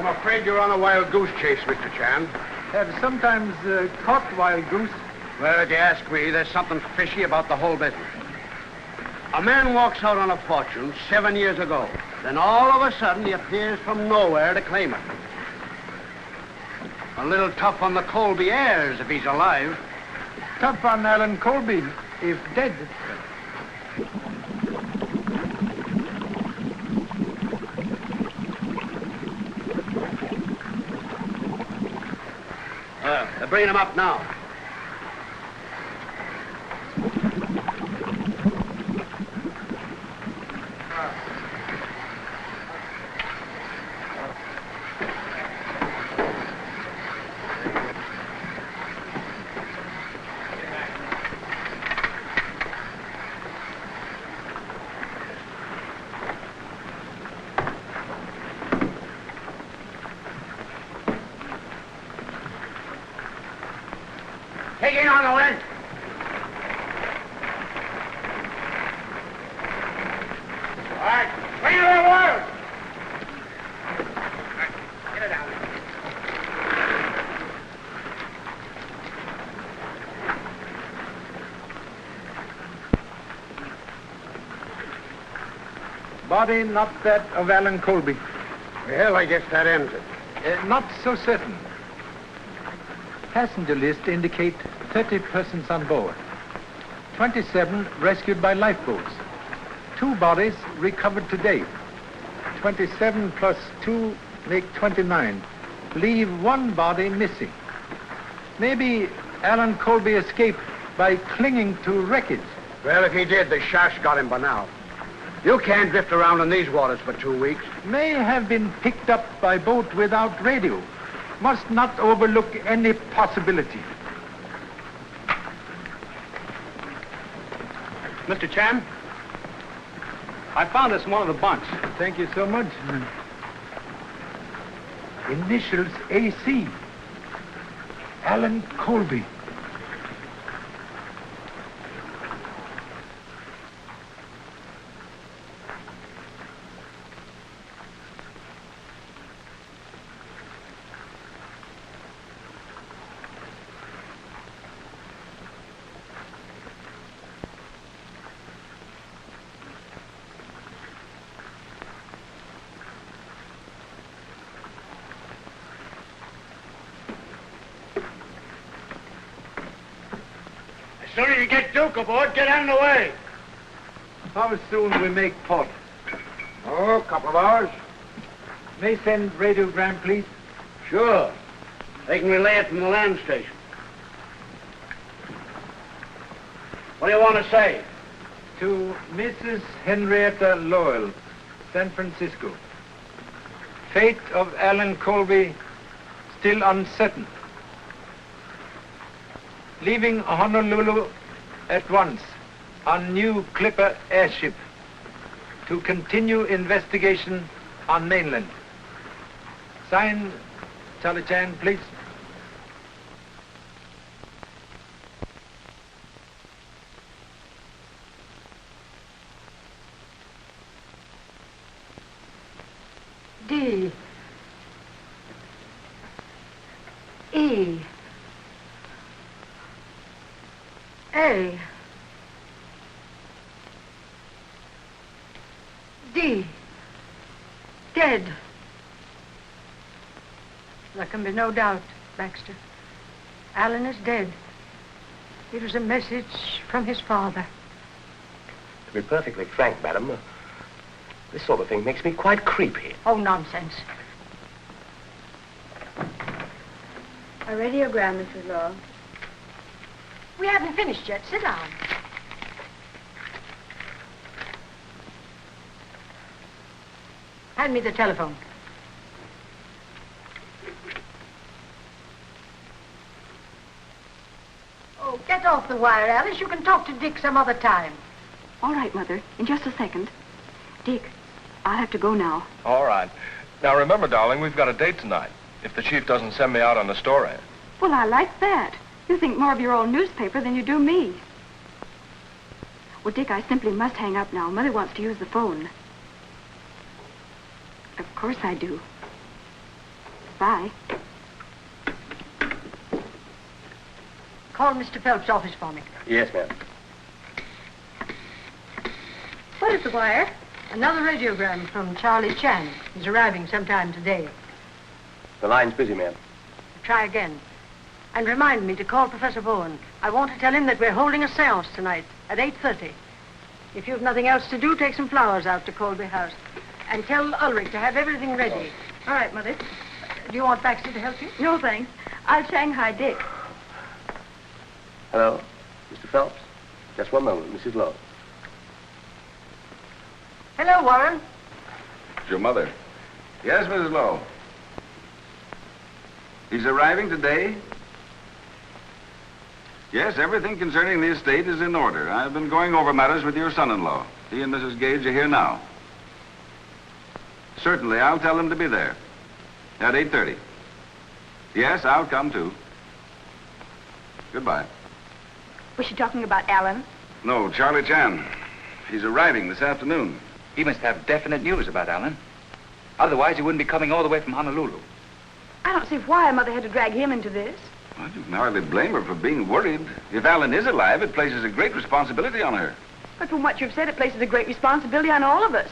afraid you're on a wild goose chase, Mr. Chan. Have sometimes caught wild goose. Well, if you ask me, there's something fishy about the whole business. A man walks out on a fortune 7 years ago. Then all of a sudden he appears from nowhere to claim it. A little tough on the Colby heirs if he's alive. Tough on Allen Colby, if dead. They're bringing him up now. Take it on, Oland. All right, bring it over. All right, get it out. Body not that of Allen Colby. Well, I guess that ends it. Not so certain. Passenger list indicate 30 persons on board. 27 rescued by lifeboats. 2 bodies recovered today. 27 plus 2 make 29. Leave 1 body missing. Maybe Allen Colby escaped by clinging to wreckage. Well, if he did, the sharks got him by now. You can't drift around in these waters for 2 weeks. May have been picked up by boat without radio. Must not overlook any possibility. Mr. Chan, I found us one of the bunch. Thank you so much. Initials AC. Allen Colby. As soon as you get Duke aboard, get out of the way. How soon we make port? Oh, a couple of hours. May send radiogram, please. Sure. They can relay it from the land station. What do you want to say? To Mrs. Henrietta Lowell, San Francisco. Fate of Allen Colby still uncertain. Leaving Honolulu at once on new Clipper airship to continue investigation on mainland. Sign, Charlie Chan, please. D. E. A. D. Dead. There can be no doubt, Baxter. Allen is dead. It was a message from his father. To be perfectly frank, madam, this sort of thing makes me quite creepy. Oh, nonsense. A radiogram, Mrs. Law. We haven't finished yet. Sit down. Hand me the telephone. Oh, get off the wire, Alice. You can talk to Dick some other time. All right, Mother. In just a second. Dick, I'll have to go now. All right. Now, remember, darling, we've got a date tonight. If the chief doesn't send me out on the story. Well, I like that. You think more of your old newspaper than you do me. Well, Dick, I simply must hang up now. Mother wants to use the phone. Of course I do. Bye. Call Mr. Phelps' office for me. Yes, ma'am. What is the wire? Another radiogram from Charlie Chan. He's arriving sometime today. The line's busy, ma'am. Try again. And remind me to call Professor Bowen. I want to tell him that we're holding a seance tonight at 8:30. If you've nothing else to do, take some flowers out to Colby House. And tell Ulrich to have everything ready. All right, Mother. Do you want Baxter to help you? No, thanks. I'll Shanghai Dick. Hello, Mr. Phelps? Just one moment, Mrs. Lowe. Hello, Warren. It's your mother. Yes, Mrs. Lowe. He's arriving today? Yes, everything concerning the estate is in order. I've been going over matters with your son-in-law. He and Mrs. Gage are here now. Certainly, I'll tell them to be there at 8:30. Yes, I'll come too. Goodbye. Was she talking about Allen? No, Charlie Chan. He's arriving this afternoon. He must have definite news about Allen. Otherwise, he wouldn't be coming all the way from Honolulu. I don't see why Mother had to drag him into this. Well, you can hardly blame her for being worried. If Allen is alive, it places a great responsibility on her. But from what you've said, it places a great responsibility on all of us.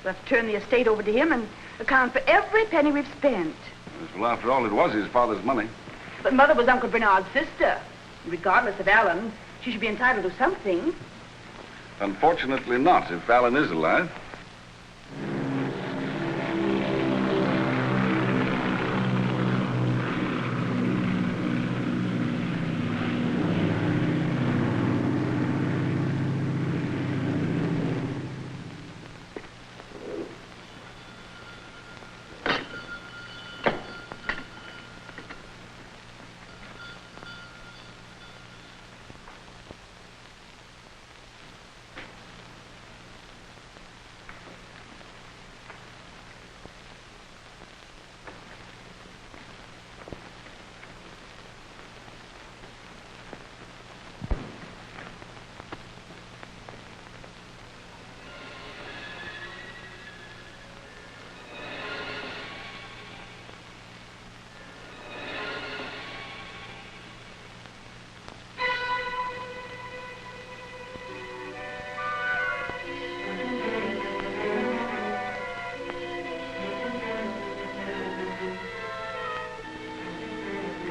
We'll have to turn the estate over to him and account for every penny we've spent. Well, after all, it was his father's money. But Mother was Uncle Bernard's sister. Regardless of Allen, she should be entitled to something. Unfortunately not, if Allen is alive.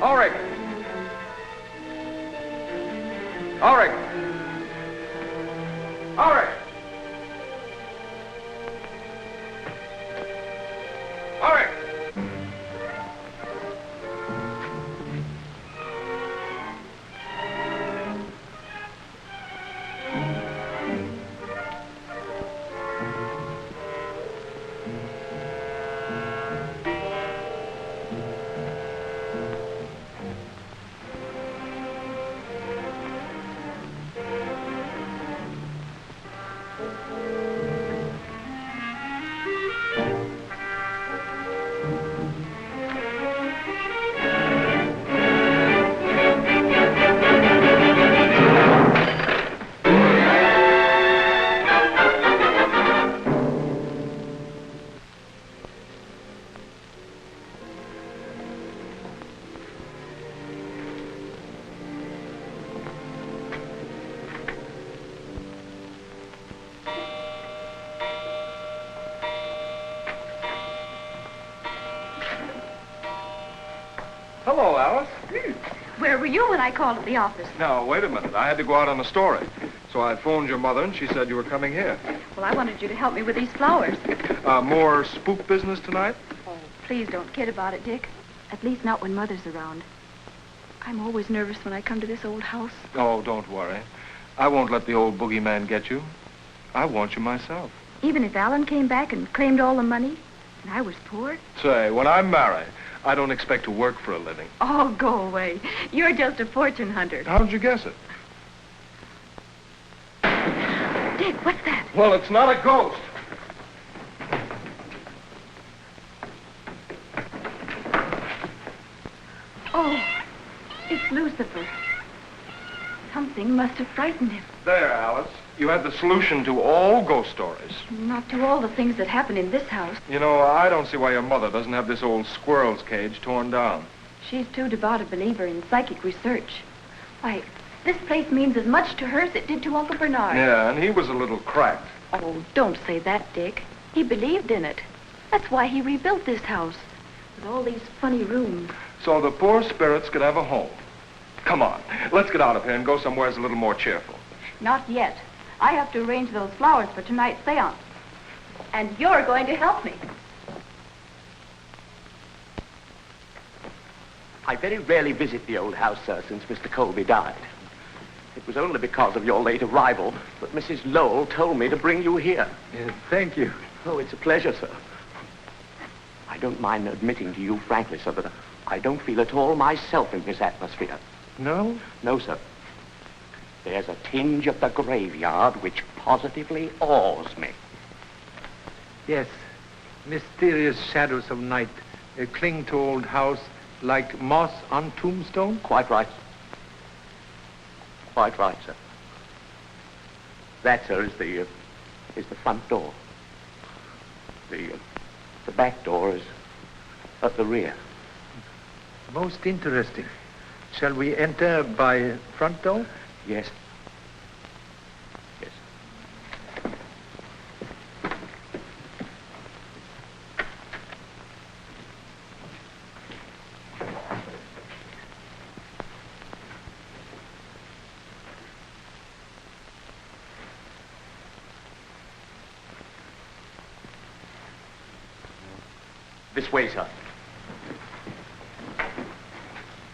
Ulrich! Ulrich! Ulrich! Ulrich! Hello, Alice. Where were you when I called at the office? Now, wait a minute. I had to go out on a story. So I phoned your mother, and she said you were coming here. Well, I wanted you to help me with these flowers. More spook business tonight? Oh, please don't kid about it, Dick. At least not when Mother's around. I'm always nervous when I come to this old house. Oh, don't worry. I won't let the old boogeyman get you. I want you myself. Even if Allen came back and claimed all the money, and I was poor? Say, when I'm married, I don't expect to work for a living. Oh, go away. You're just a fortune hunter. How'd you guess it? Dick, what's that? Well, it's not a ghost. Oh, it's Lucifer. Something must have frightened him. There, Alice. You had the solution to all ghost stories. Not to all the things that happen in this house. You know, I don't see why your mother doesn't have this old squirrel's cage torn down. She's too devout a believer in psychic research. Why, this place means as much to her as it did to Uncle Bernard. Yeah, and he was a little cracked. Oh, don't say that, Dick. He believed in it. That's why he rebuilt this house. With all these funny rooms. So the poor spirits could have a home. Come on, let's get out of here and go somewhere that's a little more cheerful. Not yet. I have to arrange those flowers for tonight's seance. And you're going to help me. I very rarely visit the old house, sir, since Mr. Colby died. It was only because of your late arrival that Mrs. Lowell told me to bring you here. Thank you. Oh, it's a pleasure, sir. I don't mind admitting to you frankly, sir, that I don't feel at all myself in this atmosphere. No? No, sir. There's a tinge of the graveyard which positively awes me. Yes. Mysterious shadows of night cling to old house like moss on tombstone? Quite right. Quite right, sir. That, sir, is the front door. The back door is at the rear. Most interesting. Shall we enter by front door? Yes. Yes. This way, sir.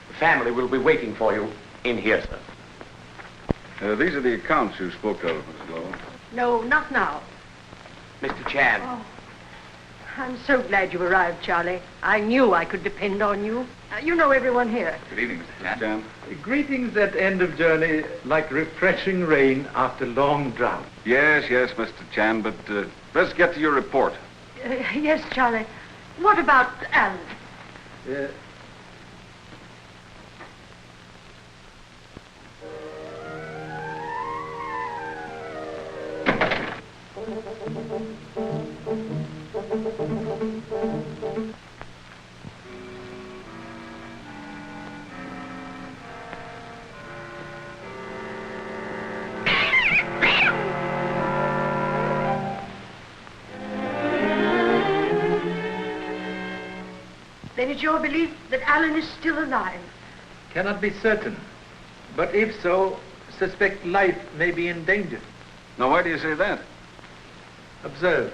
The family will be waiting for you in here, sir. These are the accounts you spoke of, Miss Lowell. No, not now. Mr. Chan. Oh, I'm so glad you arrived, Charlie. I knew I could depend on you. You know everyone here. Good evening, Mr. Chan. Chan? Greetings at end of journey, like refreshing rain after long drought. Yes, Mr. Chan, but let's get to your report. Yes, Charlie. What about Allen? Then it's your belief that Allen is still alive? Cannot be certain. But if so, suspect life may be in danger. Now, why do you say that? Observe.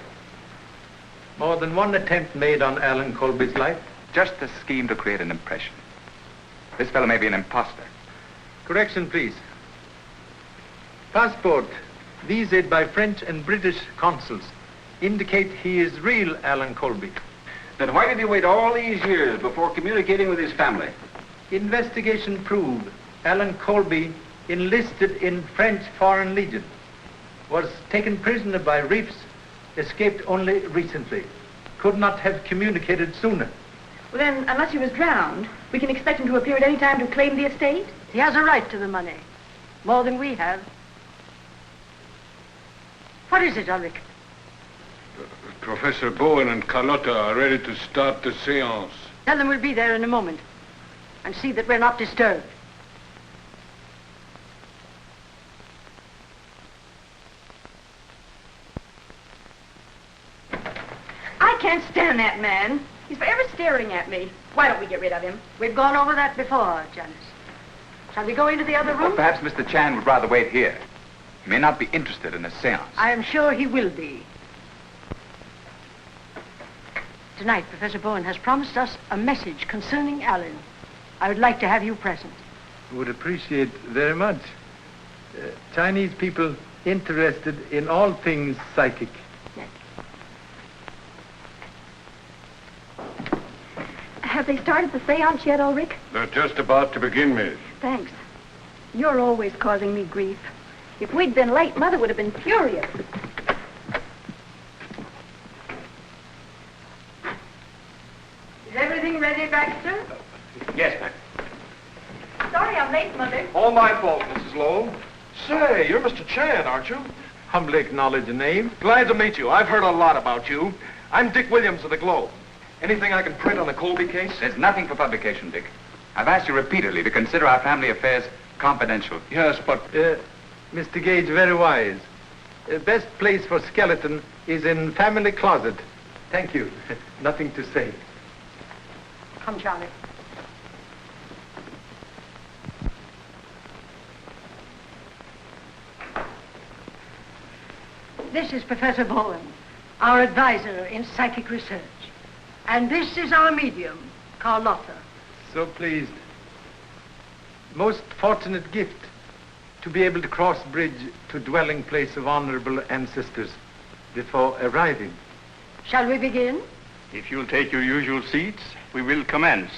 More than one attempt made on Allen Colby's life. Just a scheme to create an impression. This fellow may be an imposter. Correction, please. Passport, visaed by French and British consuls, indicate he is real Allen Colby. Then why did he wait all these years before communicating with his family? Investigation proved Allen Colby enlisted in French Foreign Legion, was taken prisoner by reefs, escaped only recently, could not have communicated sooner. Well, then, unless he was drowned, we can expect him to appear at any time to claim the estate? He has a right to the money. More than we have. What is it, Ulrich? Professor Bowen and Carlotta are ready to start the seance. Tell them we'll be there in a moment. And see that we're not disturbed. I can't stand that man. He's forever staring at me. Why don't we get rid of him? We've gone over that before, Janice. Shall we go into the other Or room? perhaps Mr. Chan would rather wait here. He may not be interested in a seance. I am sure he will be. Tonight, Professor Bowen has promised us a message concerning Allen. I would like to have you present. Would appreciate very much. Chinese people interested in all things psychic. Yes. Have they started the seance yet, Ulrich? They're just about to begin, miss. Thanks. You're always causing me grief. If we'd been late, Mother would have been furious. Is everything ready, Baxter? Yes, ma'am. Sorry I'm late, Mother. All my fault, Mrs. Lowell. Say, you're Mr. Chan, aren't you? Humbly acknowledge the name. Glad to meet you. I've heard a lot about you. I'm Dick Williams of the Globe. Anything I can print on the Colby case? There's nothing for publication, Dick. I've asked you repeatedly to consider our family affairs confidential. Yes, but... Mr. Gage, very wise. Best place for skeleton is in family closet. Thank you. Nothing to say. Come, Charlie. This is Professor Bowen, our advisor in psychic research. And this is our medium, Carlotta. So pleased. Most fortunate gift to be able to cross bridge to dwelling place of honorable ancestors before arriving. Shall we begin? If you'll take your usual seats, we will commence.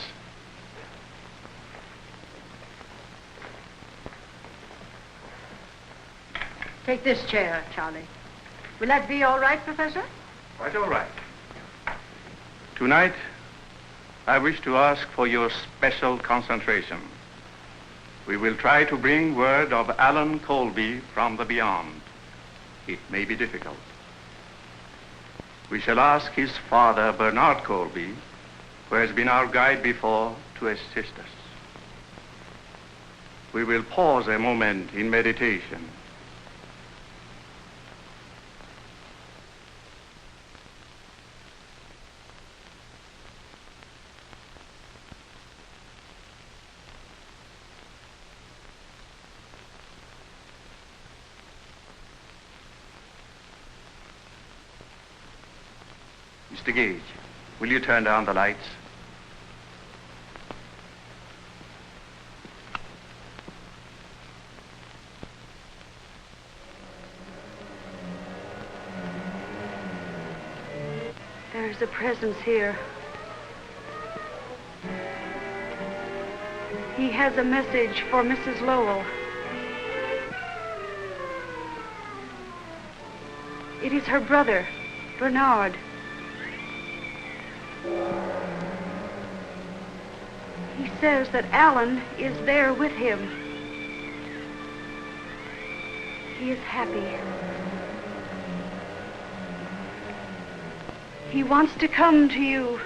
Take this chair, Charlie. Will that be all right, Professor? Quite all right. Tonight, I wish to ask for your special concentration. We will try to bring word of Allen Colby from the beyond. It may be difficult. We shall ask his father, Bernard Colby, who has been our guide before, to assist us. We will pause a moment in meditation. Mr. Gage, will you turn down the lights? There's a presence here. He has a message for Mrs. Lowell. It is her brother, Bernard. He says that Allen is there with him. He is happy. He wants to come to you.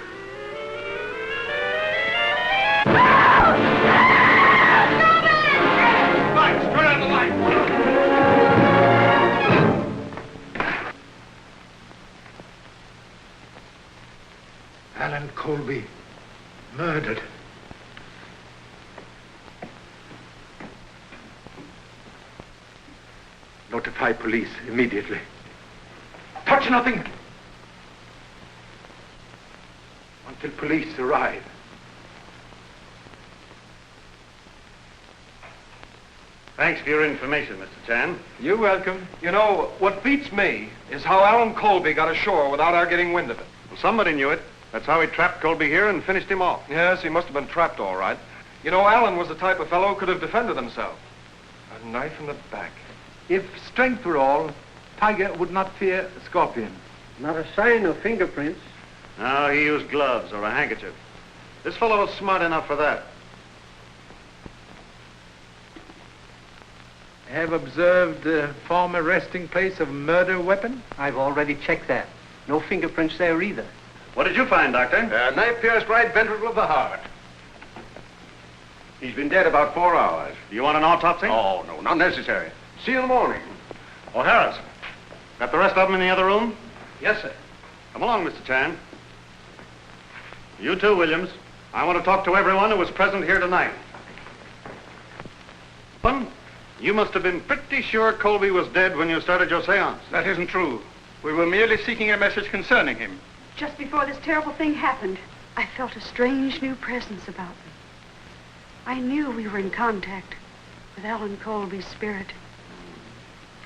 Lights! Turn on the light! Allen Colby, murdered. Notify police immediately. Touch nothing! Until police arrive. Thanks for your information, Mr. Chan. You're welcome. You know, what beats me is how Allen Colby got ashore without our getting wind of it. Well, somebody knew it. That's how he trapped Colby here and finished him off. Yes, he must have been trapped all right. You know, Allen was the type of fellow who could have defended himself. A knife in the back. If strength were all, Tiger would not fear a scorpion. Not a sign of fingerprints. No, he used gloves or a handkerchief. This fellow was smart enough for that. Have observed the former resting place of murder weapon? I've already checked that. No fingerprints there either. What did you find, Doctor? Knife pierced right ventricle of the heart. He's been dead about 4 hours. Do you want an autopsy? Oh, no, not necessary. See you in the morning. Oh, Harris. Got the rest of them in the other room? Yes, sir. Come along, Mr. Chan. You too, Williams. I want to talk to everyone who was present here tonight. You must have been pretty sure Colby was dead when you started your seance. That isn't true. We were merely seeking a message concerning him. Just before this terrible thing happened, I felt a strange new presence about me. I knew we were in contact with Allen Colby's spirit.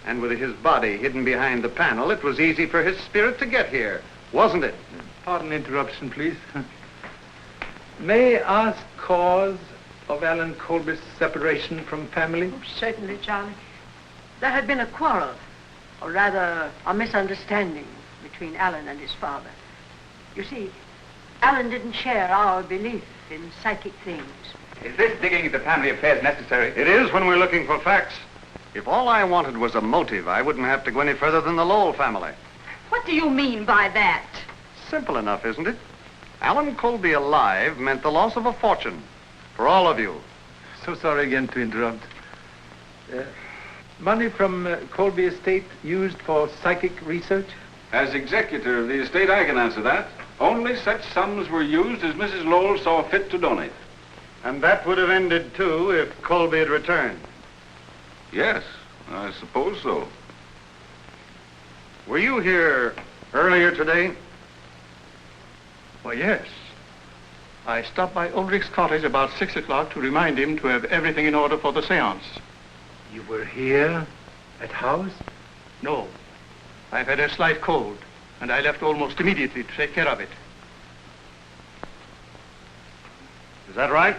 And with his body hidden behind the panel, it was easy for his spirit to get here, wasn't it? Pardon interruption, please. May I ask cause of Allen Colby's separation from family? Oh, certainly, Charlie. There had been a quarrel, or rather, a misunderstanding between Allen and his father. You see, Allen didn't share our belief in psychic things. Is this digging into family affairs necessary? It is when we're looking for facts. If all I wanted was a motive, I wouldn't have to go any further than the Lowell family. What do you mean by that? Simple enough, isn't it? Allen Colby alive meant the loss of a fortune for all of you. So sorry again to interrupt. Money from Colby estate used for psychic research? As executor of the estate, I can answer that. Only such sums were used as Mrs. Lowell saw fit to donate. And that would have ended, too, if Colby had returned. Yes, I suppose so. Were you here earlier today? Why, yes. I stopped by Ulrich's cottage about 6 o'clock to remind him to have everything in order for the seance. You were here at house? No. I've had a slight cold, and I left almost immediately to take care of it. Is that right?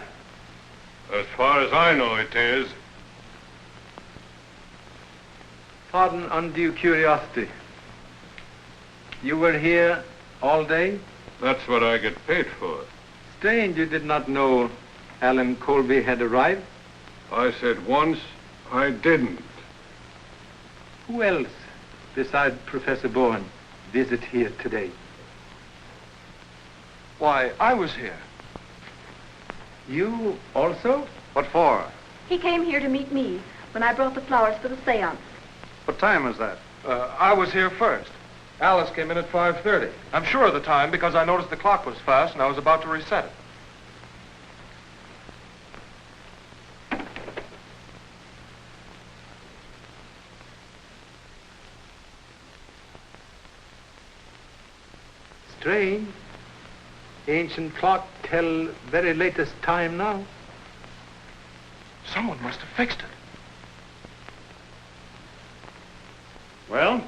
As far as I know, it is. Pardon undue curiosity. You were here all day? That's what I get paid for. Strange you did not know Allen Colby had arrived. I said once, I didn't. Who else, besides Professor Bowen, visit here today? Why, I was here. You also? What for? He came here to meet me when I brought the flowers for the seance. What time was that? I was here first. Alice came in at 5:30. I'm sure of the time because I noticed the clock was fast and I was about to reset it. Strange. Ancient clock tell very latest time now. Someone must have fixed it. Well?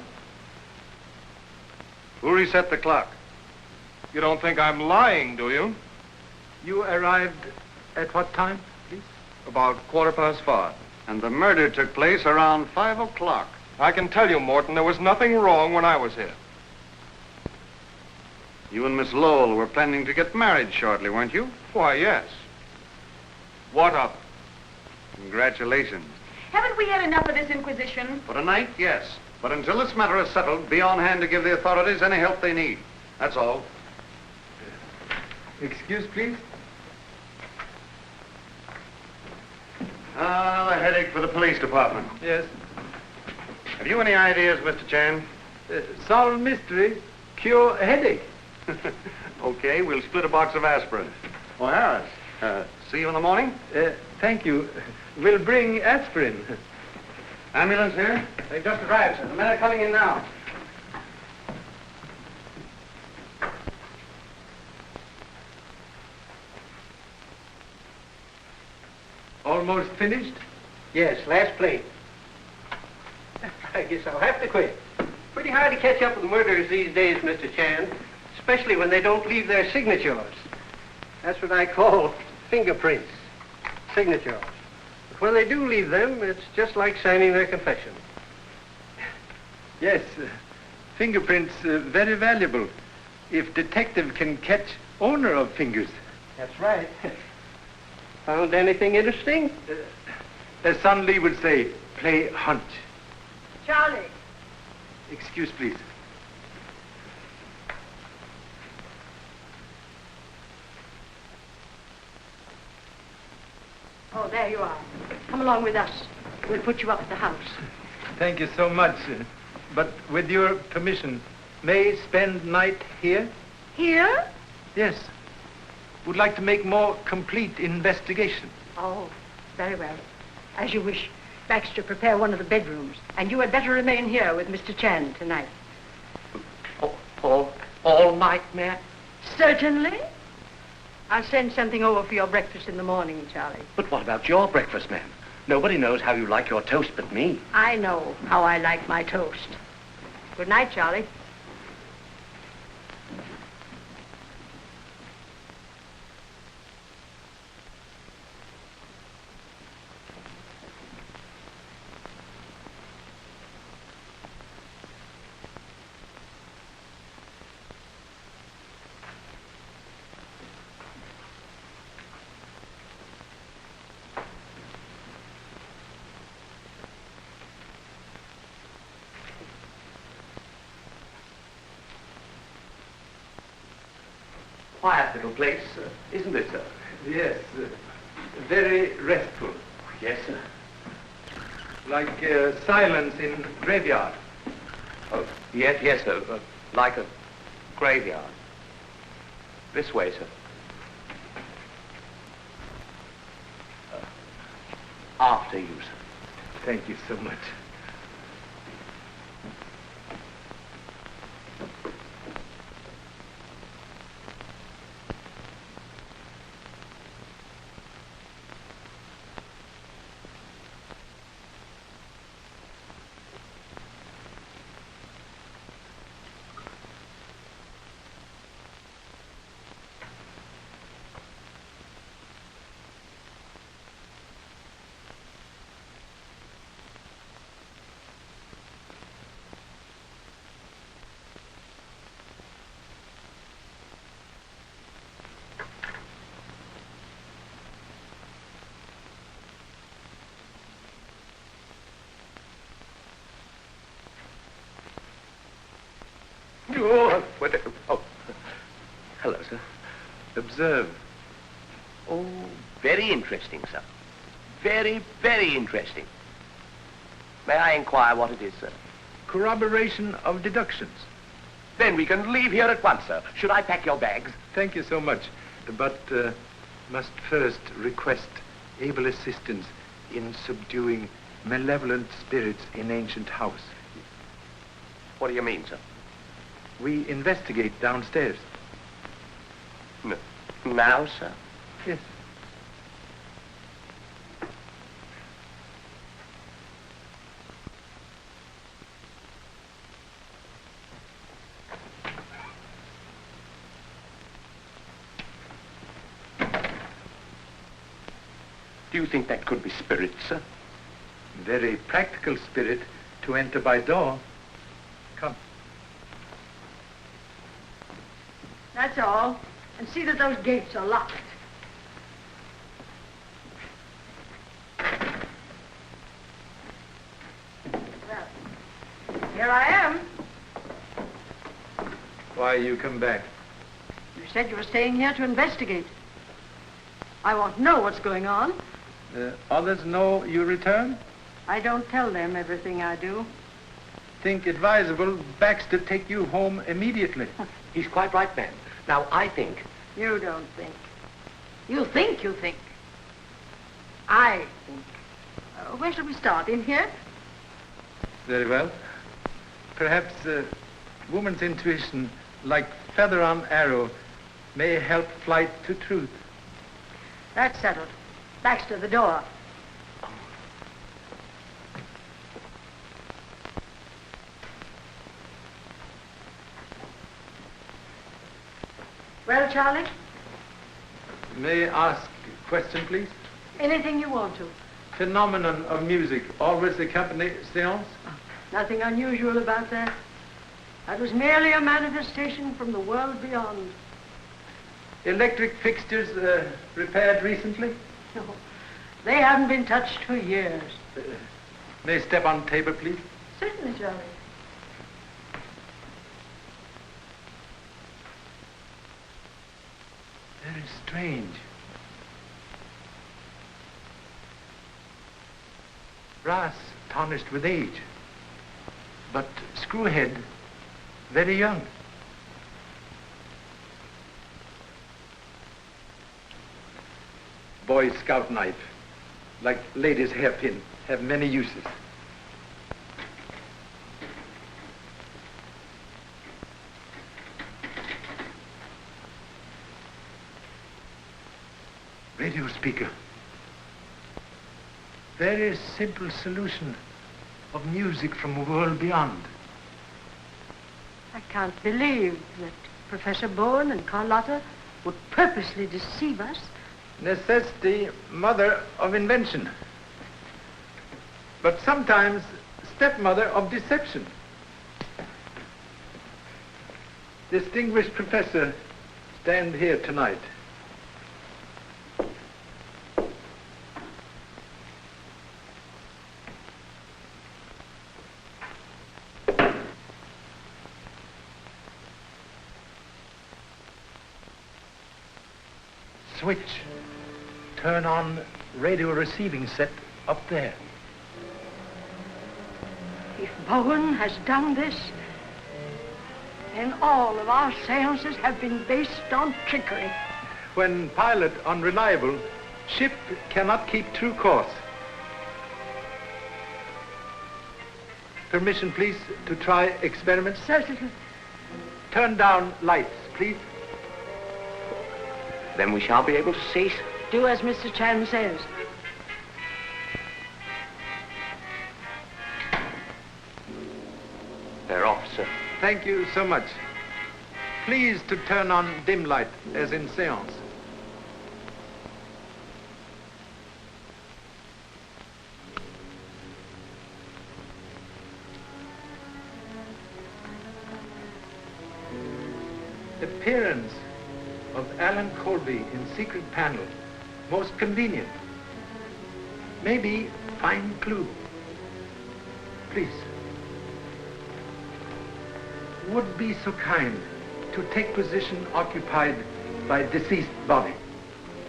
Who reset the clock? You don't think I'm lying, do you? You arrived at what time, please? About 5:15. And the murder took place around 5 o'clock. I can tell you, Morton, there was nothing wrong when I was here. You and Miss Lowell were planning to get married shortly, weren't you? Why, yes. What of it? Congratulations. Haven't we had enough of this inquisition? For tonight, yes. But until this matter is settled, be on hand to give the authorities any help they need. That's all. Excuse, please. Another headache for the police department. Yes. Have you any ideas, Mr. Chan? Solve mystery, cure headache. Okay, we'll split a box of aspirin. Oh, Harris, see you in the morning? Thank you. We'll bring aspirin. Ambulance here? They've just arrived, sir. The men are coming in now. Almost finished? Yes, last plate. I guess I'll have to quit. Pretty hard to catch up with murderers these days, Mr. Chan. Especially when they don't leave their signatures. That's what I call fingerprints. Signatures. But when they do leave them, it's just like signing their confession. Yes. Fingerprints very valuable. If detective can catch owner of fingers. That's right. Found anything interesting? As Son Lee would say, play hunt. Charlie. Excuse, please. Oh, there you are. Come along with us. We'll put you up at the house. Thank you so much. But with your permission, may I spend night here? Here? Yes. Would like to make more complete investigation. Oh, very well. As you wish. Baxter, prepare one of the bedrooms. And you had better remain here with Mr. Chan tonight. All night, ma'am? Certainly. I'll send something over for your breakfast in the morning, Charlie. But what about your breakfast, ma'am? Nobody knows how you like your toast but me. I know how I like my toast. Good night, Charlie. quiet little place, isn't it, sir? Yes, very restful. Yes, sir. Like silence in graveyard. Oh, yes, sir. Like a graveyard. This way, sir. After you, sir. Thank you so much. Oh, hello, sir. Observe. Oh, very interesting, sir. Very, very interesting. May I inquire what it is, sir? Corroboration of deductions. Then we can leave here at once, sir. Should I pack your bags? Thank you so much. But must first request able assistance in subduing malevolent spirits in ancient house. What do you mean, sir? We investigate downstairs. No. Now, sir? Yes. Do you think that could be spirits, sir? Very practical spirit to enter by door. Come. That's all. And see that those gates are locked. Well, here I am. Why you come back? You said you were staying here to investigate. I want to know what's going on. Others know you return? I don't tell them everything I do. Think advisable Baxter take you home immediately. He's quite right, ma'am. Now, I think... You don't think. You think. I think. Where shall we start? In here? Very well. Perhaps woman's intuition, like feather on arrow, may help flight to truth. That's settled. Baxter, the door. Well, Charlie? May I ask a question, please? Anything you want to. Phenomenon of music always accompany seance? Nothing unusual about that. That was merely a manifestation from the world beyond. Electric fixtures repaired recently? No, they haven't been touched for years. May I step on table, please? Certainly, Charlie. Very strange. Brass tarnished with age, but screwhead very young. Boy Scout knife, like ladies' hairpin, have many uses. Radio speaker. Very simple solution of music from a world beyond. I can't believe that Professor Bowen and Carlotta would purposely deceive us. Necessity, mother of invention. But sometimes stepmother of deception. Distinguished professor, stand here tonight. switch. Turn on radio receiving set up there. If Bowen has done this, then all of our seances have been based on trickery. When pilot unreliable, ship cannot keep true course. Permission, please, to try experiments. Certainly. Turn down lights, please. Then we shall be able to see. Do as Mr. Chan says. They're off, sir. Thank you so much. Please to turn on dim light, as in seance. Appearance of Allen Colby in secret panel. Most convenient. Maybe fine clue. Please. Would be so kind to take position occupied by deceased body.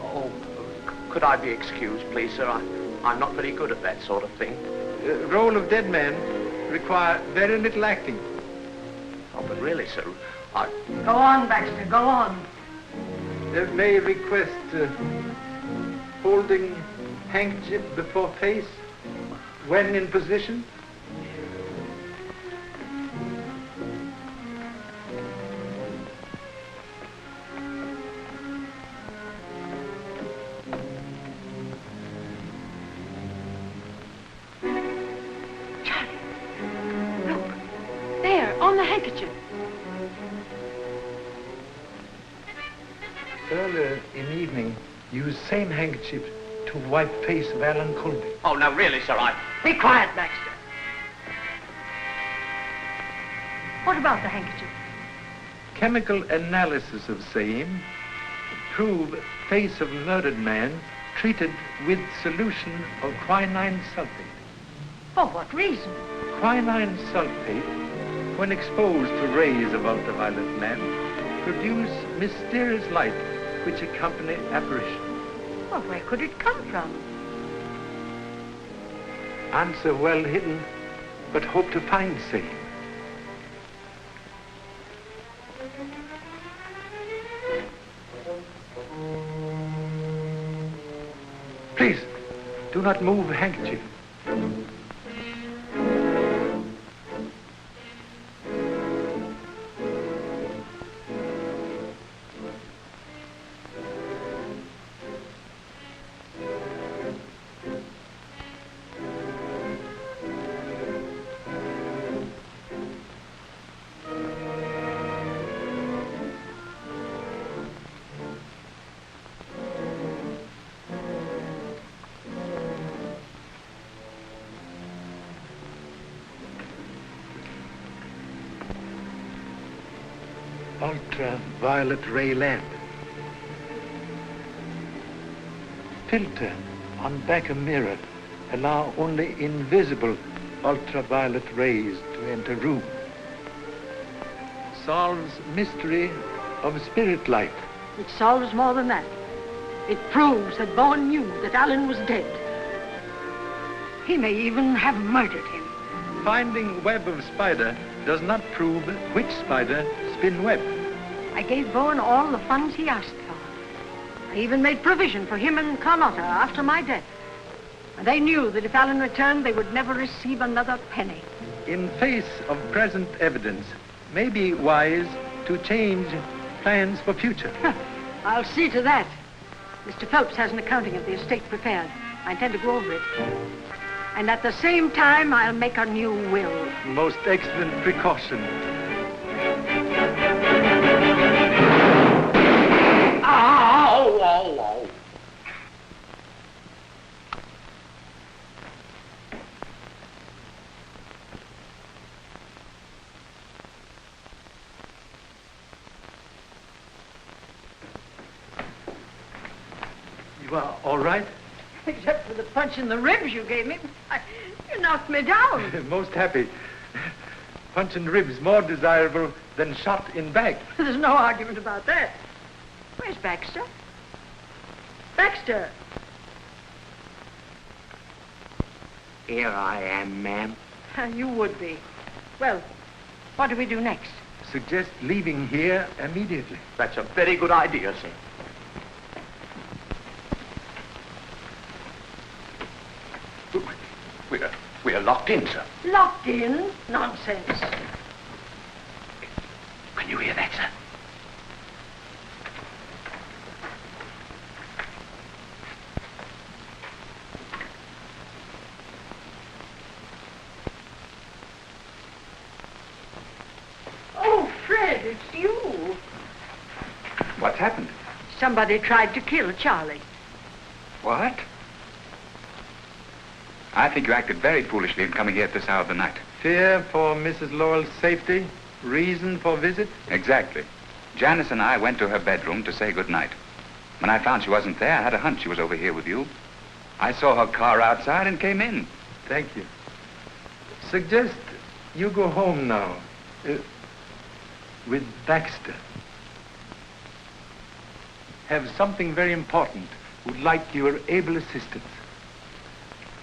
Oh, could I be excused, please, sir? I'm not very good at that sort of thing. Role of dead man require very little acting. Oh, but really, sir, Go on, Baxter, go on. May request holding handkerchief before face when in position. Charlie, look, there, on the handkerchief. Earlier in evening, use same handkerchief to wipe face of Allen Colby. Oh, now really, sir, Be quiet, Baxter. What about the handkerchief? Chemical analysis of same prove face of murdered man treated with solution of quinine sulfate. For what reason? Quinine sulfate, when exposed to rays of ultraviolet lamp, produce mysterious light which accompany apparition. Well, where could it come from? Answer well hidden, but hope to find same. Please, do not move handkerchief. Ultraviolet ray lamp. Filter on back of mirror allow only invisible ultraviolet rays to enter room. Solves mystery of spirit light. It solves more than that. It proves that Bowen knew that Allen was dead. He may even have murdered him. Finding web of spider does not prove which spider spin web. I gave Bowen all the funds he asked for. I even made provision for him and Carlotta after my death. And they knew that if Allen returned, they would never receive another penny. In face of present evidence, may be wise to change plans for future. I'll see to that. Mr. Phelps has an accounting of the estate prepared. I intend to go over it. And at the same time, I'll make a new will. Most excellent precaution. Ow, ow, ow. You are all right? Except for the punch in the ribs you gave me. You knocked me down. Most happy. Punch in ribs more desirable than shot in back. There's no argument about that. Where's Baxter? Baxter! Here I am, ma'am. You would be. Well, what do we do next? Suggest leaving here immediately. That's a very good idea, sir. We're locked in, sir. Locked in? Nonsense. Can you hear that, sir? Oh, Fred, it's you. What's happened? Somebody tried to kill Charlie. What? I think you acted very foolishly in coming here at this hour of the night. Fear for Mrs. Lowell's safety? Reason for visit? Exactly. Janice and I went to her bedroom to say good night. When I found she wasn't there, I had a hunch she was over here with you. I saw her car outside and came in. Thank you. Suggest you go home now. With Baxter. Have something very important. Would like your able assistance.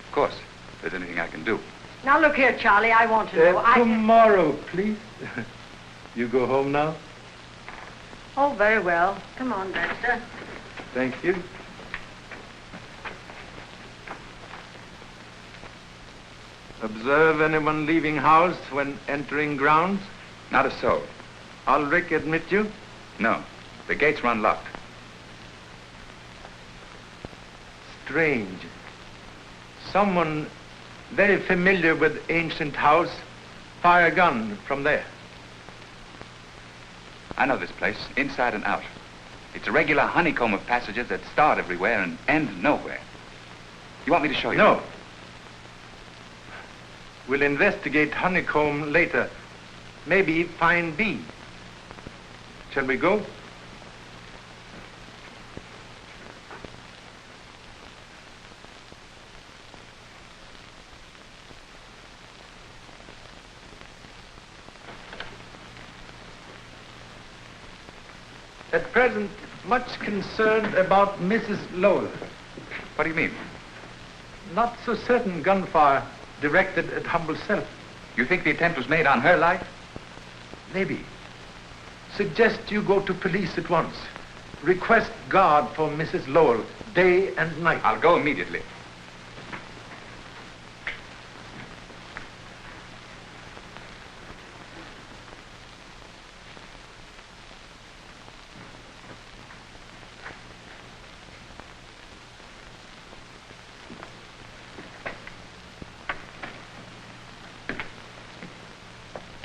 Of course, if there's anything I can do. Now, look here, Charlie, I want to know. Tomorrow, please. You go home now? Oh, very well. Come on, Baxter. Thank you. Observe anyone leaving house when entering grounds? Not a soul. Ulrich admit you? No. The gates were unlocked. Strange. Someone very familiar with ancient house fire a gun from there. I know this place, inside and out. It's a regular honeycomb of passages that start everywhere and end nowhere. You want me to show you? No. We'll investigate honeycomb later. Maybe find B. Shall we go? At present, much concerned about Mrs. Lowell. What do you mean? Not so certain gunfire directed at humble self. You think the attempt was made on her life? Maybe. Suggest you go to police at once. Request guard for Mrs. Lowell, day and night. I'll go immediately.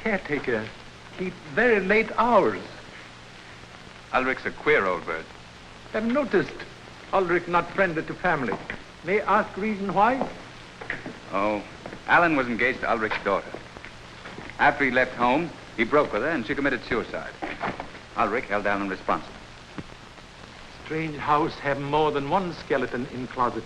Caretaker keep very late hours. Ulrich's a queer old bird. I've noticed Ulrich not friendly to family. May I ask reason why? Oh, Allen was engaged to Ulrich's daughter. After he left home, he broke with her and she committed suicide. Ulrich held Allen responsible. Strange house have more than one skeleton in closet.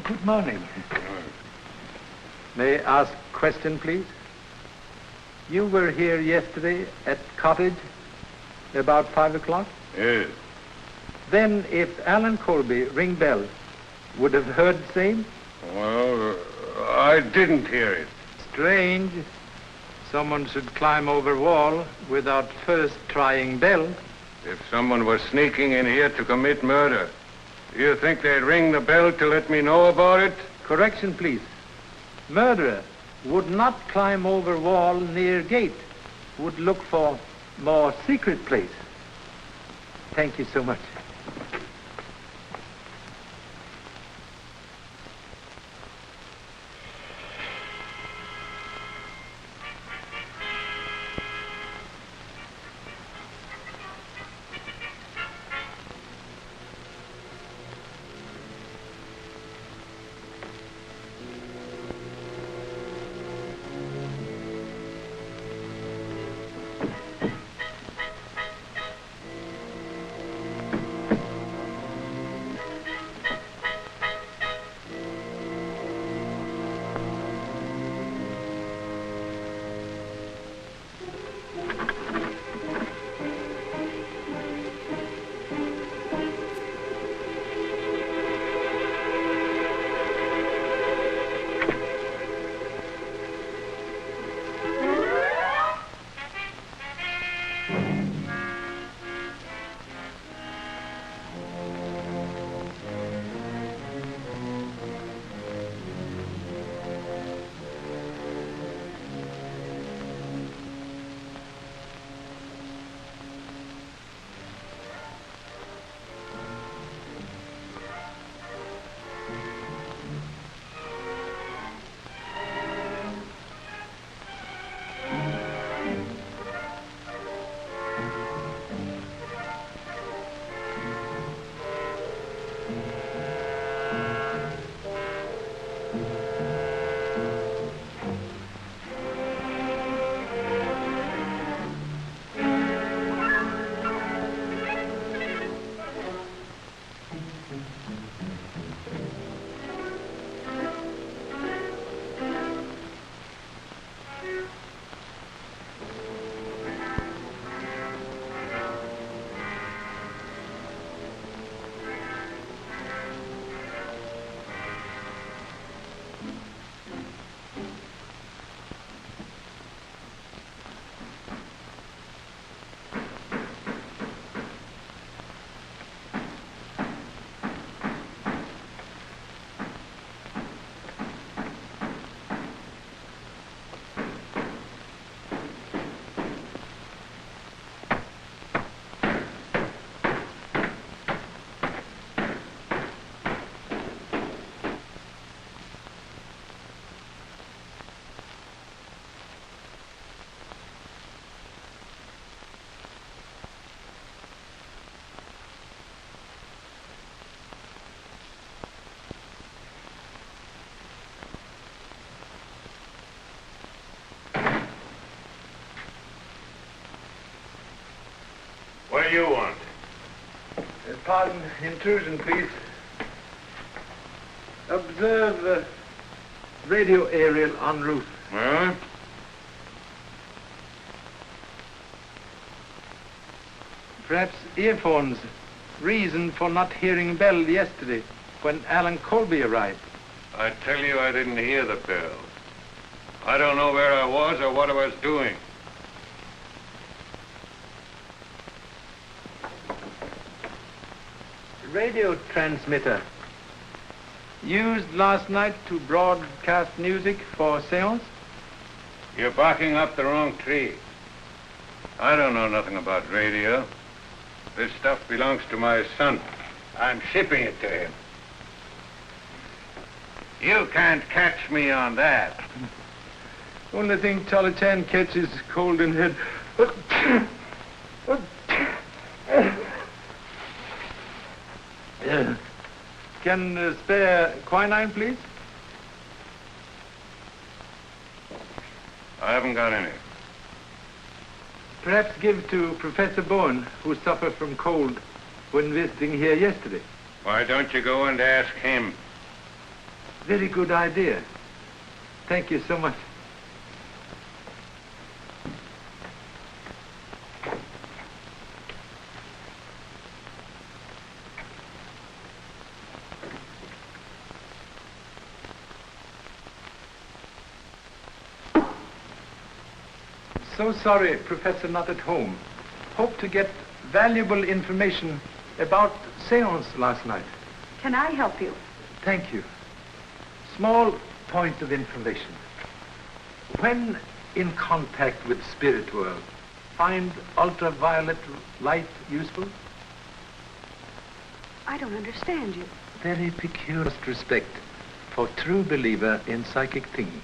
Good morning. May I ask a question, please? You were here yesterday at cottage about 5 o'clock? Yes. Then if Allen Colby ring bell, would have heard the same? Well, I didn't hear it. Strange. Someone should climb over wall without first trying bell. If someone was sneaking in here to commit murder, do you think they'd ring the bell to let me know about it? Correction, please. Murderer would not climb over wall near gate. Would look for more secret place. Thank you so much. you want? Pardon intrusion, please. Observe radio aerial en route. Huh? Perhaps earphones. Reason for not hearing bell yesterday when Allen Colby arrived. I tell you, I didn't hear the bell. I don't know where I was or what I was doing. Radio transmitter. Used last night to broadcast music for seance? You're barking up the wrong tree. I don't know nothing about radio. This stuff belongs to my son. I'm shipping it to him. You can't catch me on that. Only thing Charlie Chan catches cold in head. Can spare quinine, please? I haven't got any. Perhaps give to Professor Bowen, who suffered from cold when visiting here yesterday. Why don't you go and ask him? Very good idea. Thank you so much. So sorry, Professor not at home. Hope to get valuable information about seance last night. Can I help you? Thank you. Small point of information. When in contact with spirit world, find ultraviolet light useful? I don't understand you. Very peculiar respect for true believer in psychic things.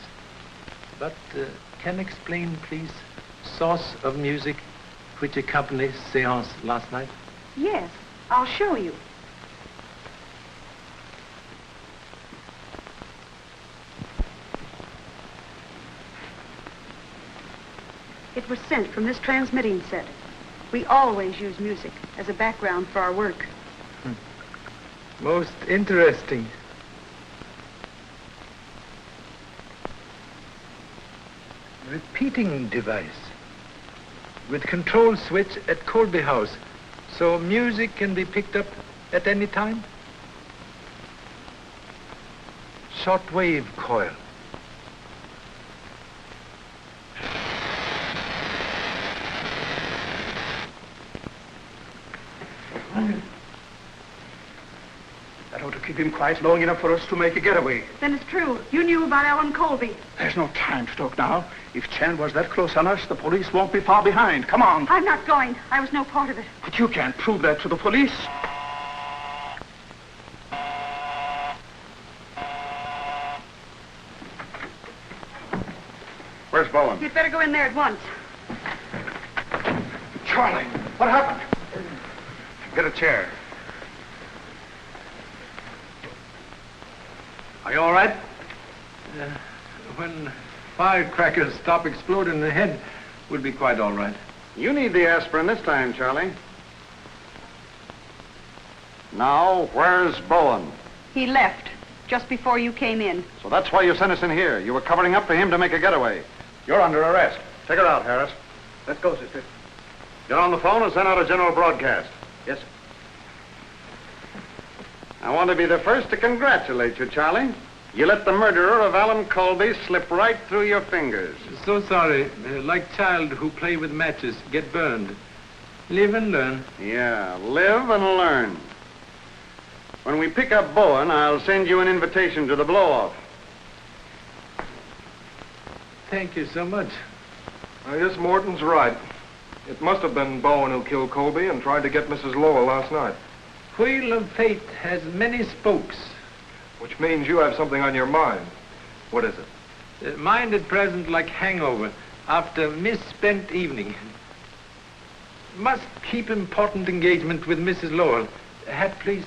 But can explain, please, source of music which accompanies seance last night? Yes, I'll show you. It was sent from this transmitting set. We always use music as a background for our work. Most interesting. Repeating device with control switch at Colby House, so music can be picked up at any time. Shortwave coil. That ought to keep him quiet long enough for us to make a getaway. Then it's true. You knew about Allen Colby. There's no time to talk now. If Chan was that close on us, the police won't be far behind. Come on. I'm not going. I was no part of it. But you can't prove that to the police. Where's Bowen? You'd better go in there at once. Charlie, what happened? Get a chair. Are you all right? When firecrackers stop exploding in the head, we'll be quite all right. You need the aspirin this time, Charlie. Now, where's Bowen? He left just before you came in. So that's why you sent us in here. You were covering up for him to make a getaway. You're under arrest. Take her out, Harris. Let's go, sister. Get on the phone and send out a general broadcast. Yes, sir. I want to be the first to congratulate you, Charlie. You let the murderer of Allen Colby slip right through your fingers. So sorry. Like child who play with matches, get burned. Live and learn. Yeah, live and learn. When we pick up Bowen, I'll send you an invitation to the blow-off. Thank you so much. I guess Morton's right. It must have been Bowen who killed Colby and tried to get Mrs. Lowell last night. Wheel of Fate has many spokes. Which means you have something on your mind. What is it? Mind at present like hangover after misspent evening. Must keep important engagement with Mrs. Lowell. Hat, please.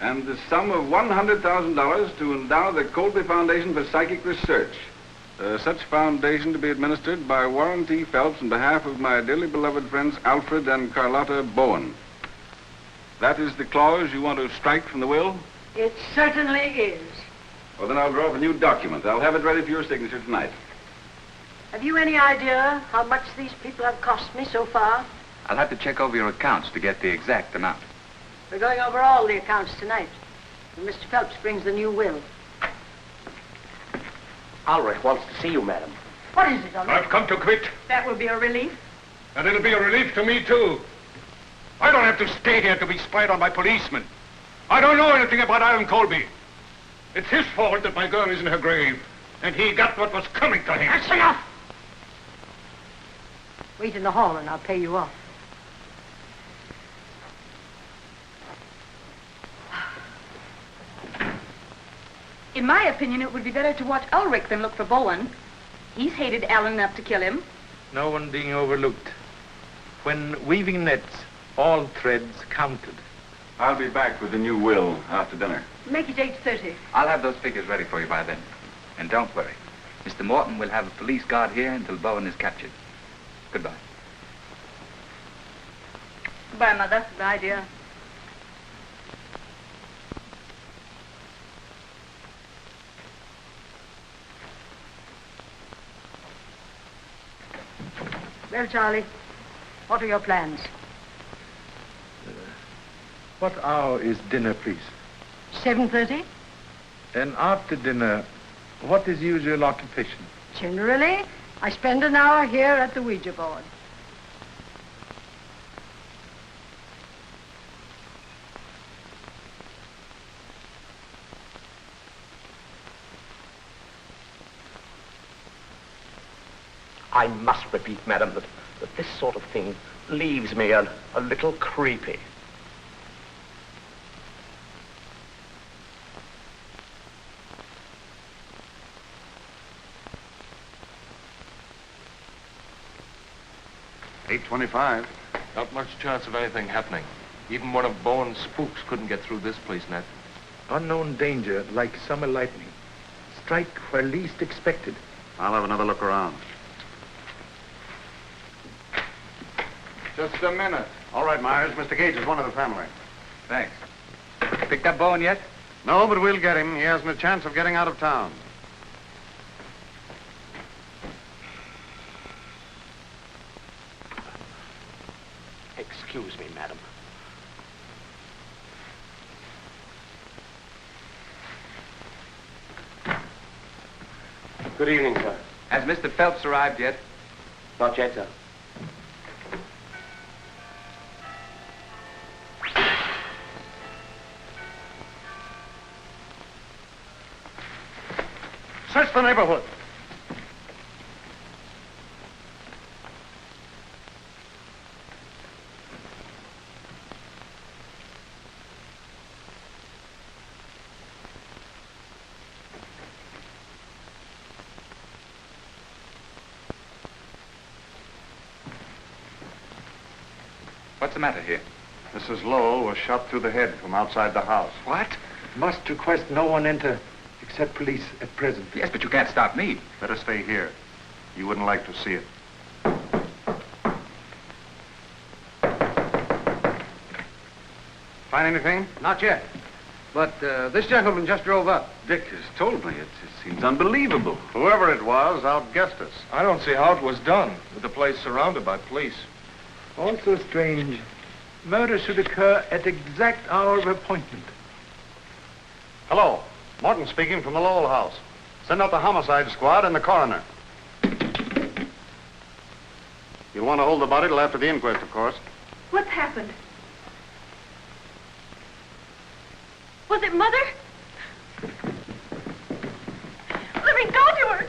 and the sum of $100,000 to endow the Colby Foundation for Psychic Research. Such foundation to be administered by Warren T. Phelps on behalf of my dearly beloved friends Alfred and Carlotta Bowen. That is the clause you want to strike from the will? It certainly is. Well, then I'll draw up a new document. I'll have it ready for your signature tonight. Have you any idea how much these people have cost me so far? I'll have to check over your accounts to get the exact amount. We're going over all the accounts tonight. And Mr. Phelps brings the new will. Ulrich wants to see you, madam. What is it, Ulrich? I've come to quit, That will be a relief. and it'll be a relief to me, too. I don't have to stay here to be spied on by policemen. I don't know anything about Allen Colby. It's his fault that my girl is in her grave, and he got what was coming to him. That's enough! Wait in the hall and I'll pay you off. In my opinion, it would be better to watch Ulrich than look for Bowen. He's hated Allen enough to kill him. No one being overlooked. When weaving nets, all threads counted. I'll be back with the new will after dinner. Make it 8:30. I'll have those figures ready for you by then. And don't worry. Mr. Morton will have a police guard here until Bowen is captured. Goodbye. Goodbye, Mother. Bye, dear. Well, Charlie, what are your plans? What hour is dinner, please? 7:30? And after dinner, what is usual occupation? Generally, I spend an hour here at the Ouija board. I must repeat, madam, that this sort of thing leaves me a little creepy. $8.25. Not much chance of anything happening. Even one of Bowen's spooks couldn't get through this place, Ned. Unknown danger, like summer lightning. Strike where least expected. I'll have another look around. Just a minute. All right, Myers. Mr. Gage is one of the family. Thanks. Picked up Bowen yet? No, but we'll get him. He hasn't a chance of getting out of town. Excuse me, madam. Good evening, sir. Has Mr. Phelps arrived yet? Not yet, sir. Search the neighborhood. What's the matter here? Mrs. Lowell was shot through the head from outside the house. What? Must request no one enter except police at present. Yes, but you can't stop me. Better stay here. You wouldn't like to see it. Find anything? Not yet. But this gentleman just drove up. Dick has told me. It seems unbelievable. Whoever it was outguessed us. I don't see how it was done, with the place surrounded by police. Also strange, murder should occur at exact hour of appointment. Hello. Morton speaking from the Lowell house. Send out the homicide squad and the coroner. You'll want to hold the body till after the inquest, of course. What's happened? Was it Mother? Let me go to her.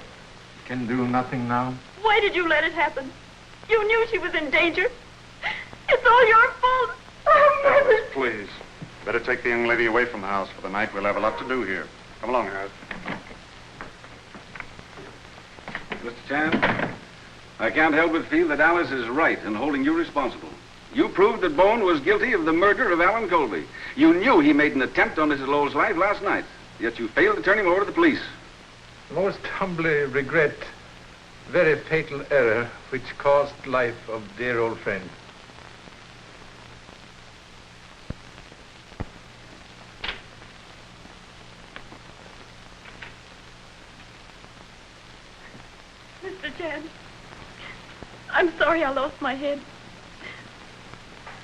Can do nothing now. Why did you let it happen? You knew she was in danger. It's all your fault. Oh, Mother. Alice, please. Better take the young lady away from the house for the night. We'll have a lot to do here. Come along, Harris. Mr. Chan, I can't help but feel that Alice is right in holding you responsible. You proved that Bowen was guilty of the murder of Allen Colby. You knew he made an attempt on Mrs. Lowell's life last night, yet you failed to turn him over to the police. Most humbly regret very fatal error which cost life of dear old friend. Mr. Chan, I'm sorry I lost my head.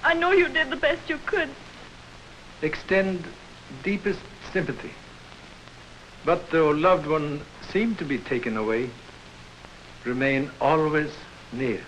I know you did the best you could. Extend deepest sympathy. But though loved one seemed to be taken away, remain always near.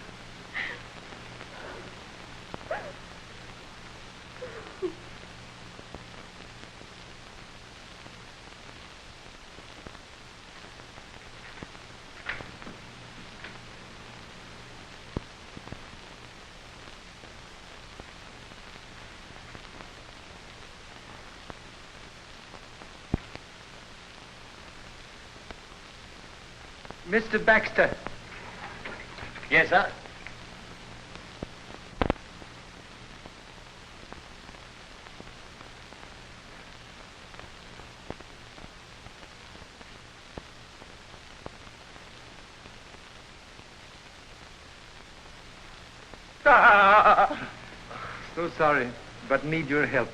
Mr. Baxter. Yes, sir. So sorry, but need your help.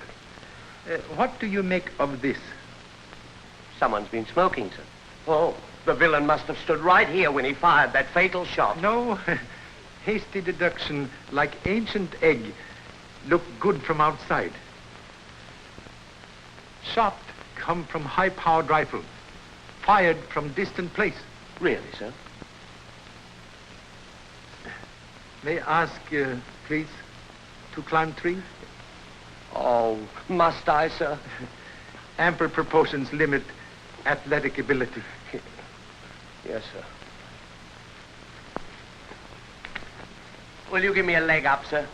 What do you make of this? Someone's been smoking, sir. Oh, the villain must have stood right here when he fired that fatal shot. No. Hasty deduction, like ancient egg, look good from outside. Shot come from high-powered rifle, fired from distant place. Really, sir? May I ask, please, to climb tree? Oh, must I, sir? Ample proportions limit athletic ability. Yes, sir. Will you give me a leg up, sir?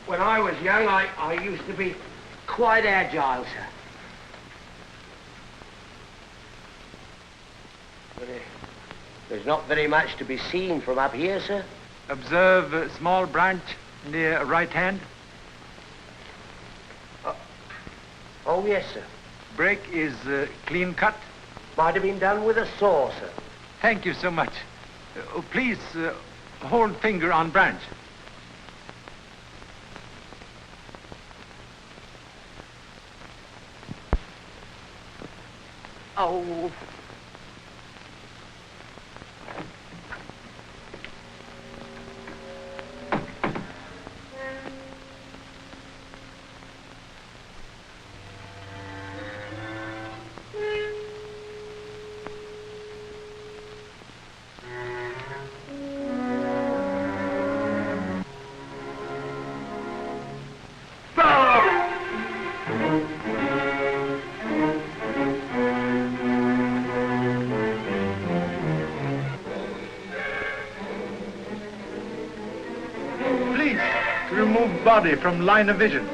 When I was young, I used to be quite agile, sir. But there's not very much to be seen from up here, sir. Observe a small branch near right hand. Oh, yes, sir. Break is clean cut. Might have been done with a saw, sir. Thank you so much. Please hold finger on branch. Oh. Body from line of vision.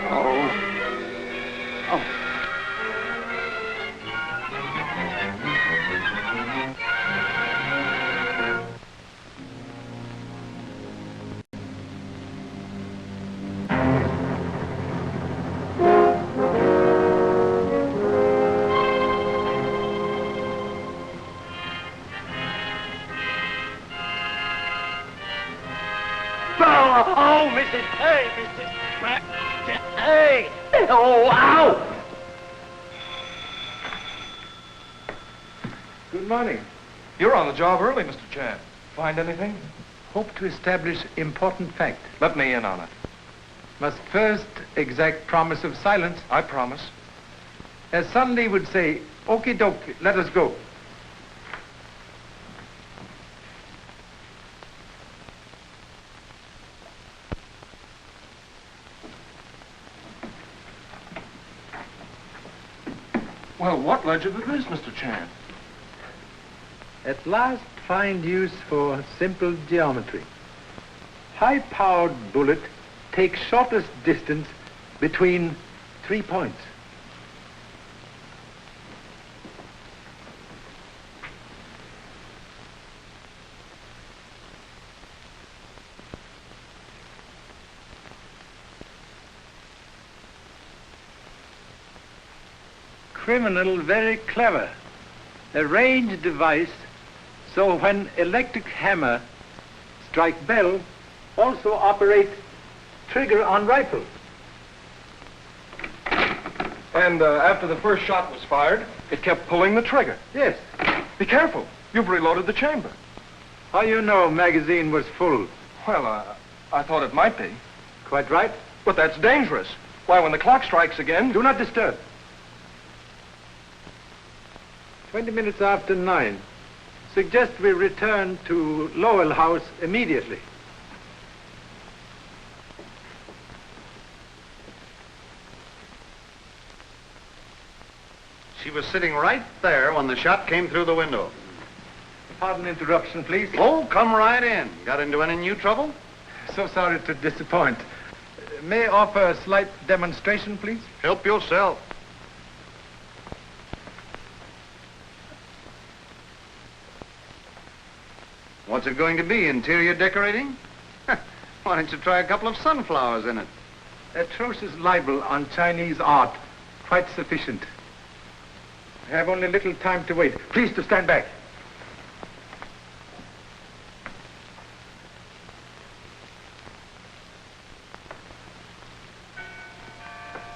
Oh. Oh. Oh, Mrs. Hey, Mrs. Hey! Oh, ow! Good morning. You're on the job early, Mr. Chan. Find anything? Hope to establish important fact. Let me in on it. Must first exact promise of silence. I promise. As Sunday would say, okie doke, let us go. Well, what legend it is, Mr. Chan? At last find use for simple geometry. High-powered bullet takes shortest distance between 3 points. criminal very clever. A range device, so when electric hammer strike bell, also operate trigger on rifle. And after the first shot was fired, it kept pulling the trigger. Yes. Be careful. You've reloaded the chamber. How you know magazine was full? Well, I thought it might be. Quite right. But that's dangerous. Why, when the clock strikes again... Do not disturb. 20 minutes after 9. Suggest we return to Lowell House immediately. She was sitting right there when the shot came through the window. Pardon interruption, please. Oh, come right in. Got into any new trouble? So sorry to disappoint. May I offer a slight demonstration, please? Help yourself. What's it going to be, interior decorating? Why don't you try a couple of sunflowers in it? Atrocious libel on Chinese art. Quite sufficient. I have only little time to wait. Please to stand back.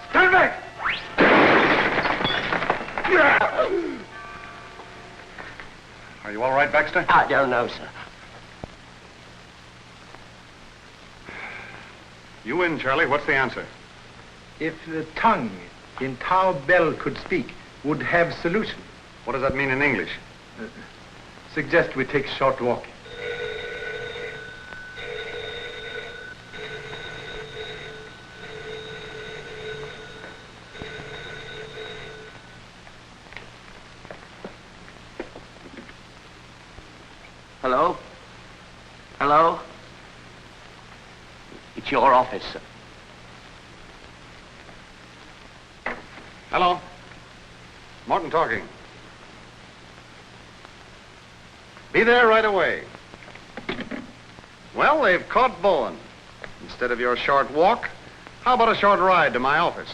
Stand back! Are you all right, Baxter? I don't know, sir. You win, Charlie. What's the answer? If the tongue in Tao Bell could speak, would have solution. What does that mean in English? Suggest we take a short walk. Hello? Hello? It's your office, sir. Hello? Morton talking. Be there right away. Well, they've caught Bowen. Instead of your short walk, how about a short ride to my office?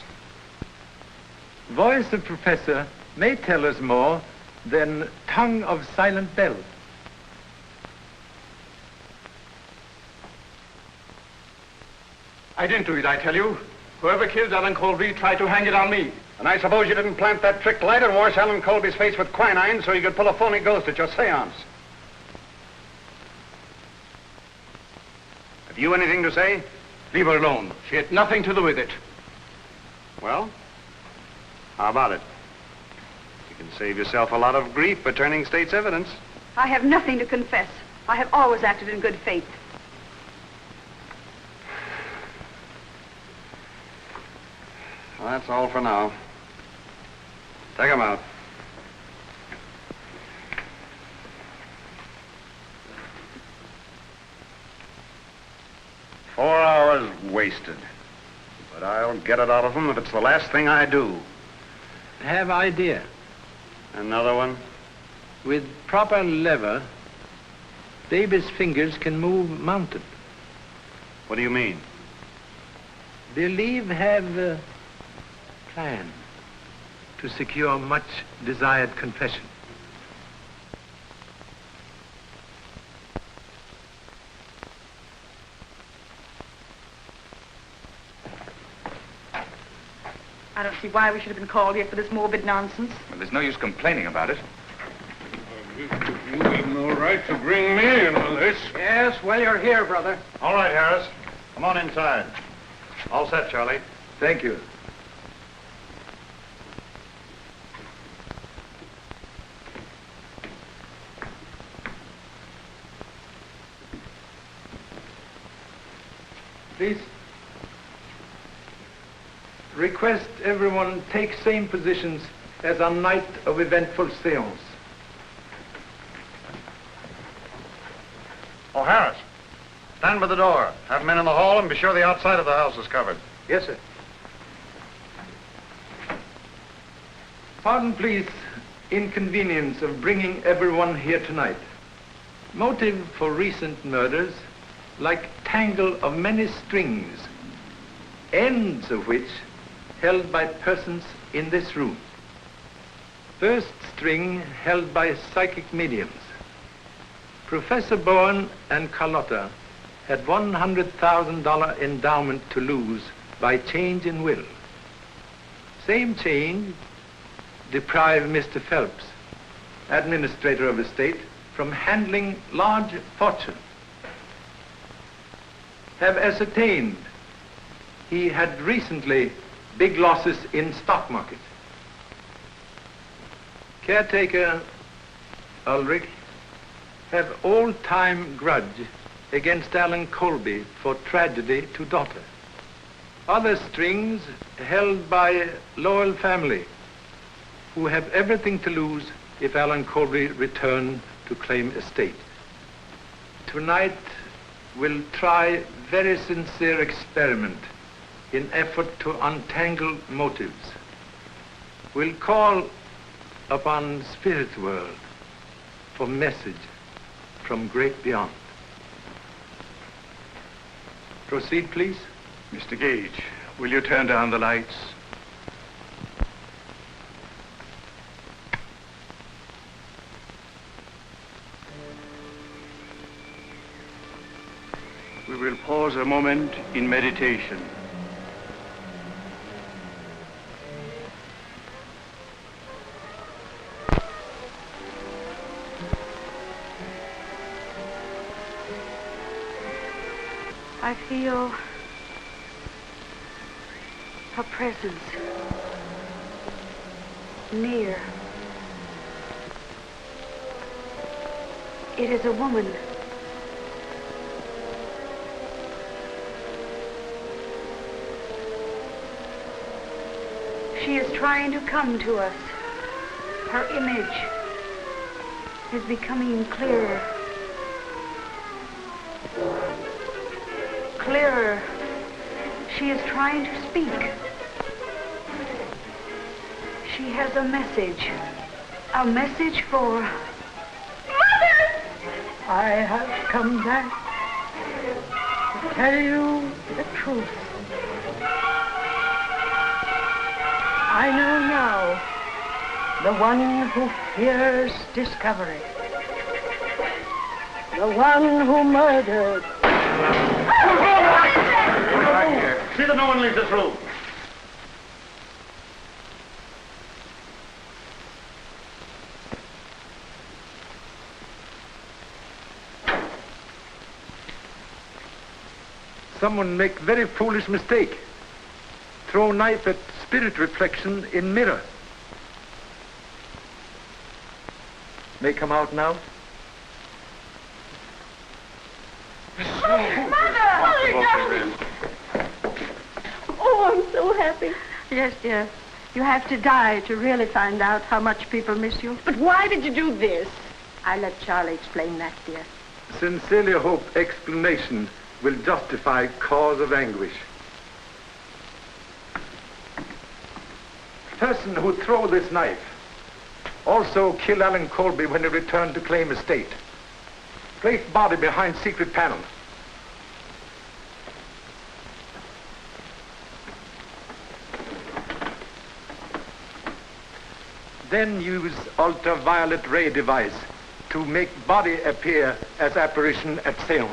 Voice of Professor may tell us more than tongue of silent bell. I didn't do it, I tell you. Whoever killed Allen Colby tried to hang it on me. And I suppose you didn't plant that trick light and wash Allen Colby's face with quinine so you could pull a phony ghost at your seance. Have you anything to say? Leave her alone. She had nothing to do with it. Well, how about it? You can save yourself a lot of grief by turning state's evidence. I have nothing to confess. I have always acted in good faith. Well, that's all for now. Take him out. $4 hours wasted. But I'll get it out of him if it's the last thing I do. Have idea. Another one? With proper lever, Davis' fingers can move mountain. What do you mean? Believe have a plan to secure much desired confession. I don't see why we should have been called here for this morbid nonsense. Well, there's no use complaining about it. You have no right to bring me into this. Yes, well, you're here, brother. All right, Harris. Come on inside. All set, Charlie. Thank you. Please. Request everyone take same positions as on night of eventful seance. Oh, Harris. Stand by the door. Have men in the hall and be sure the outside of the house is covered. Yes, sir. Pardon, please, inconvenience of bringing everyone here tonight. Motive for recent murders, like tangle of many strings, ends of which held by persons in this room. First string held by psychic mediums. Professor Bowen and Carlotta had $100,000 endowment to lose by change in will. Same change deprived Mr. Phelps, administrator of estate, from handling large fortune. Have ascertained he had recently big losses in stock market. Caretaker Ulrich have all-time grudge against Allen Colby for tragedy to daughter. Other strings held by loyal family who have everything to lose if Allen Colby return to claim estate. Tonight we'll try very sincere experiment in effort to untangle motives. We'll call upon spirit world for message from great beyond. Proceed, please. Mr. Gage, will you turn down the lights? We will pause a moment in meditation. I feel her presence near. It is a woman. She is trying to come to us. Her image is becoming clearer. Clearer. She is trying to speak. She has a message. A message for... Mother! I have come back to tell you the truth. I know now the one who fears discovery. The one who murdered. See that no one leaves this room. Someone make very foolish mistake. Throw knife at spirit reflection in mirror. May come out now. Mother, darling. Oh, I'm so happy. Yes, dear. You have to die to really find out how much people miss you. But why did you do this? I'll let Charlie explain that, dear. Sincerely hope explanation will justify cause of anguish. Person who throw this knife also kill Allen Colby when he returned to claim estate. Place body behind secret panel. Then use ultraviolet ray device to make body appear as apparition at seance.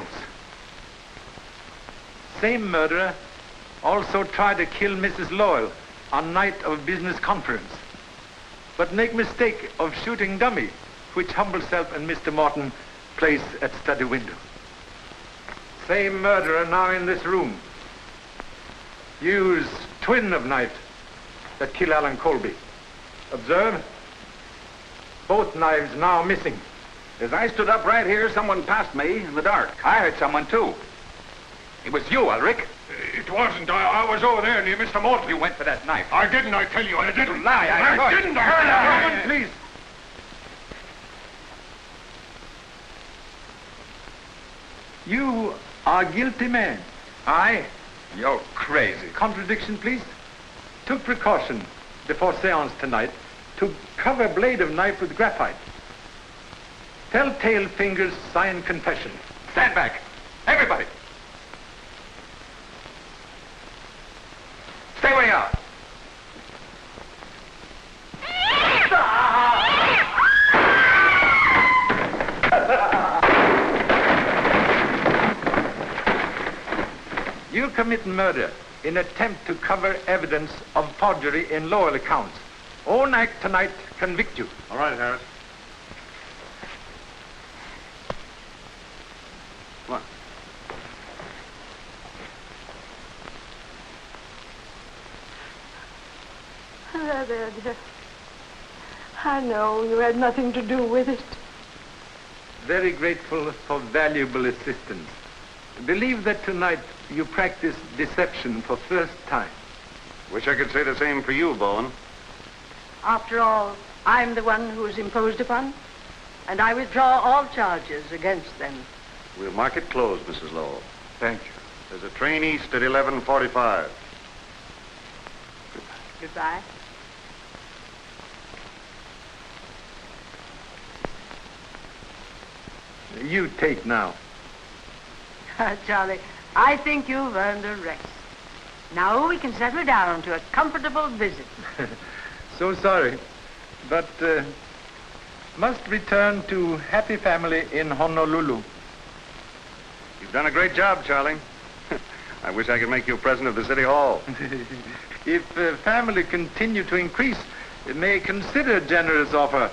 Same murderer also tried to kill Mrs. Lowell on night of business conference, but make mistake of shooting dummy, which humble self and Mr. Morton place at study window. Same murderer now in this room. Use twin of knife that kill Allen Colby. Observe, both knives now missing. As I stood up right here, someone passed me in the dark. I heard someone, too. It was you, Ulrich. It wasn't. I was over there near Mr. Morton. You went for that knife. I didn't, I tell you. I didn't. You lie. I didn't. Woman, please. You are guilty man. I? You're crazy. Contradiction, please. Took precaution before seance tonight to cover blade of knife with graphite. Telltale fingers sign confession. Stand back. Everybody. Stay where you are. You commit murder in attempt to cover evidence of forgery in Lowell accounts. Own act tonight convict you. All right, Harris. Come on. There, dear. I know you had nothing to do with it. Very grateful for valuable assistance. Believe that tonight you practiced deception for first time. Wish I could say the same for you, Bowen. After all, I'm the one who was imposed upon, and I withdraw all charges against them. We'll mark it closed, Mrs. Lowell. Thank you. There's a train east at 11:45. Goodbye. You take now. Charlie, I think you've earned a rest. Now we can settle down to a comfortable visit. So sorry, but must return to happy family in Honolulu. You've done a great job, Charlie. I wish I could make you president of the City Hall. If family continue to increase, it may consider generous offer.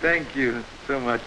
Thank you so much.